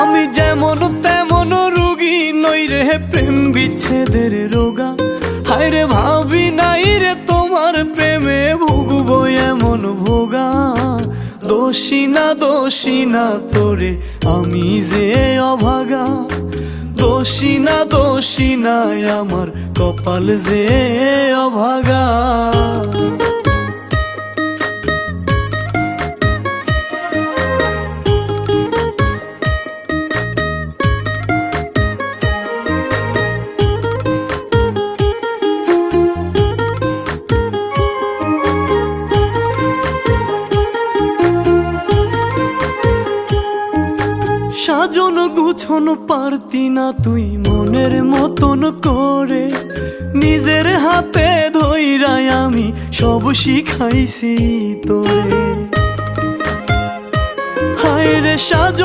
আমি যেমন তেমন রোগী নই রে প্রেম বিচ্ছেদের রোগা। হায় রে ভাবি নাই রে তোমার প্রেমে ভুগবো এমন ভোগা। দোষী না তোরে আমি যে অভাগা। দোষী না আমার কপাল যে অভাগা। সাজন গুছন পারতি না তুই মনের মতন করে। নিজের হাতে ধইরাই আমি সব শিখাইছি তোরে। হায় রে সাজন